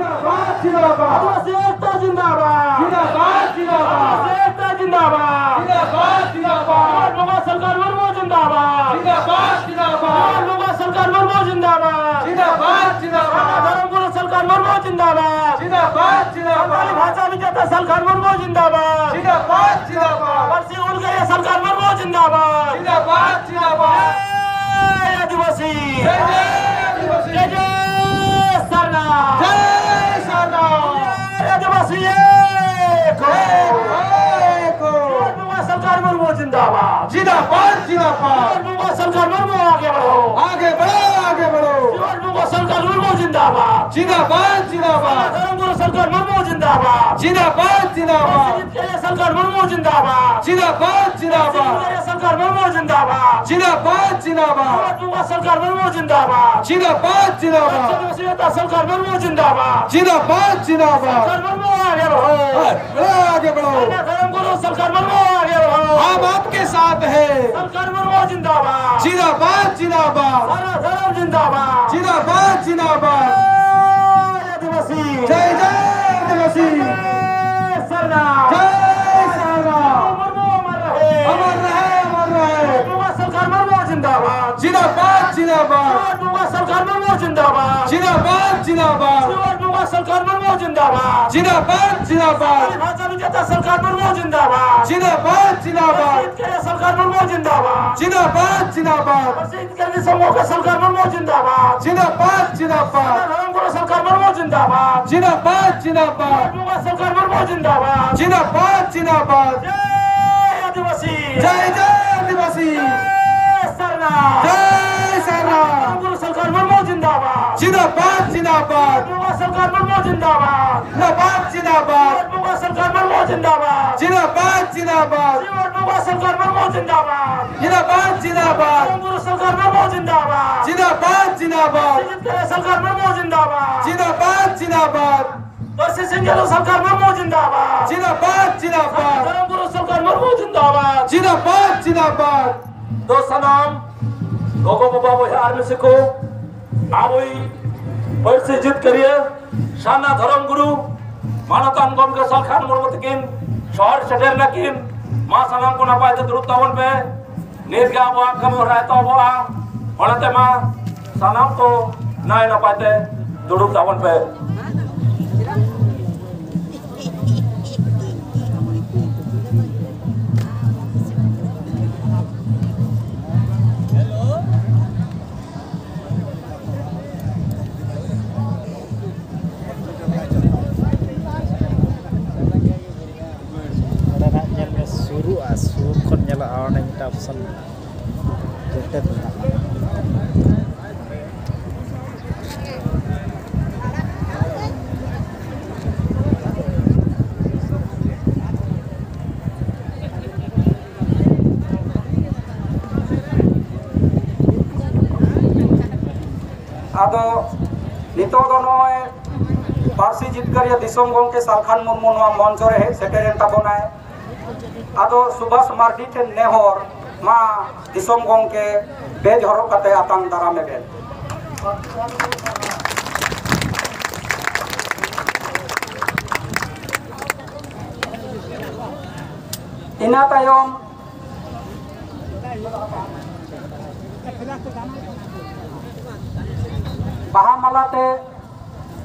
जिंदाबाद जिंदाबाद आदिवासी एकता जिंदाबाद जिंदाबाद जिंदाबाद आदिवासी एकता जिंदाबाद जिंदाबाद जिंदाबाद लोगा सरकार वर्मो जिंदाबाद जिंदाबाद जिंदाबाद लोगा सरकार वर्मो जिंदाबाद जिंदाबाद जिंदाबाद धर्मगुरु सरकार वर्मो जिंदाबाद जिंदाबाद जिंदाबाद भाषा विजेता सरकार वर्मो जिंदाबाद जिंदाबाद जिंदाबाद परसी उड़ गए सरकार वर्मो जिंदाबाद जिंदाबाद जिंदाबाद जय आदिवासी जय जय आदिवासी जय जय सरना जय सरना जय आदिवासी एको लोगा सरकार वर्मो जिंदाबाद जिंदाबाद जिंदाबाद लोगा सरकार वर्मो आगे बढ़ो आगे बढ़ो आगे बढ़ो लोगा सरकार वर्मो जिंदाबाद जिंदाबाद जिंदाबाद धर्मगुरु सरकार वर्मो जिंदाबाद जिंदाबाद जिंदाबाद सरकार वर्मो जिंदाबाद जिंदाबाद जिंदाबाद सरकार वर्मो जिंदाबाद जिंदाबाद जिंदाबाद लोगा सरकार वर्मो जिंदाबाद जिंदाबाद जिंदाबाद सरकार वर्मो जिंदाबाद जिंदाबाद जिंदाबाद सरकार वर्मो आगे बढ़ो आगे बढ़ो धर्मगुरु सरकार वर्मो आगे बढ़ो हम आपके साथ है सरकार वर्मो जिंदाबाद जिंदाबाद जिंदाबाद सारा धर्म जिंदाबाद जिंदाबाद जिंदाबाद आदिवासी जय जय आदिवासी सरना जय सरना वर्मो अमर रहे अमर रहे लोगा सरकार वर्मो जिंदाबाद जिंदाबाद जिंदाबाद लोगा सरकार वर्मो जिंदाबाद जिंदाबाद जिंदाबाद लोगा सरकार वर्मो जिंदाबाद जिंदाबाद जिंदाबाद भाषा विजेता सरकार वर्मो जिंदाबाद जिंदाबाद जिंदाबाद सरकार वर्मो जिंदाबाद जिंदाबाद जिंदाबाद प्रसिद्ध करने समूह का सरकार वर्मो जिंदाबाद जिंदाबाद जिंदाबाद धर्मगुरु सरकार वर्मो जिंदाबाद जिंदाबाद जिंदाबाद लोगा सरकार वर्मो जिंदाबाद जिंदाबाद जिंदाबाद जय आदिवासी जय जय आदिवासी जय सरना जय सरना धर्मगुरु सरकार वर्मो जिंदाबाद जिंदाबाद जिंदाबाद लोगा सरकार वर्मो जिंदाबाद जिंदाबाद जिंदाबाद लोगा सरकार वर्मो जिंदाबाद जिंदाबाद जिंदाबाद लोगा सरकार वर्मो जिंदाबाद जिंदाबाद जिंदाबाद धर्मगुरु सरकार वर्मो जिंदाबाद जिंदाबाद जिंदाबाद सरकार वर्मो जिंदाबाद जिंदाबाद जिंदाबाद परसी सिंगलो सरकार वर्मो जिंदाबाद जिंदाबाद जिंदाबाद धर्मगुरु सरकार वर्मो जिंदाबाद जिंदाबाद जिंदाबाद दोस्तनाम गोगो बाबा वो आर्मी से को आवई परसी जित करिए शाना धर्मगुरु मानवतान गम के सरकार मुर्मत किन शहर शहर न किन मां सलाम को नपाय तो दुरुत तावन पे नीर गया वो कम हो रहा है तो वो होने मां सलाम को ना नपाय ते दुरुत तावन पे option rated ado nito do noy parsi jitkar ya disong gongke Salkhan Murmu noa moncho re seteren tabonai ado Subhas Mardi ten nehor ma disong gongke bej horok kate atang darame ben ina tayong Bahamalate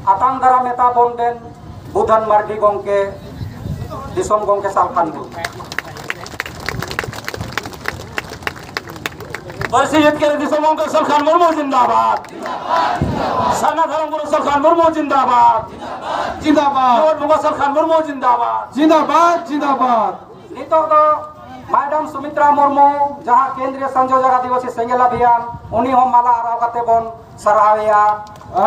atang dara meta bonden Budhan Mardi gongke disom gongke Salkhan Murmu परिषद के दिसमों के सरकार मुर्मू जिंदाबाद साना धर्मगुरु सरकार मुर्मू जिंदाबाद जिंदाबाद मुगा सरकार मुर्मू जिंदाबाद जिंदाबाद जिंदाबाद नितो दो मैडम सुमित्रा मुर्मू जहां केंद्रीय संयोजक आदिवासी सेंगेल अभियान उन्हीं हम माला आराव कते बोन सराहया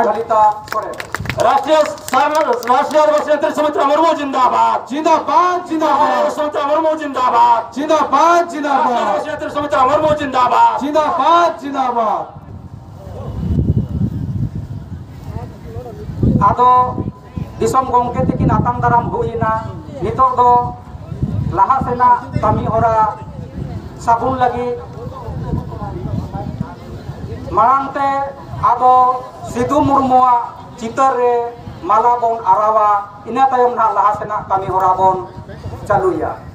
ललिता सोरेन राष्ट्रीय आदिवासी नेत्री सुमित्रा मुर्मू जिंदाबाद जिंदाबाद जिंदाबाद सुमित्रा मुर्मू जिंदाबाद जिंदाबाद जिंदाबाद आदिवासी नेत्री सुमित्रा मुर्मू जिंदाबाद जिंदाबाद जिंदाबाद ado disom gongke tikin atang daram huina nito do laha sena kami hora sabun lagi marante ado Sidhu Murmu चितर रे माला bon arawa ina tayom na laha sena kami hora bon caluya.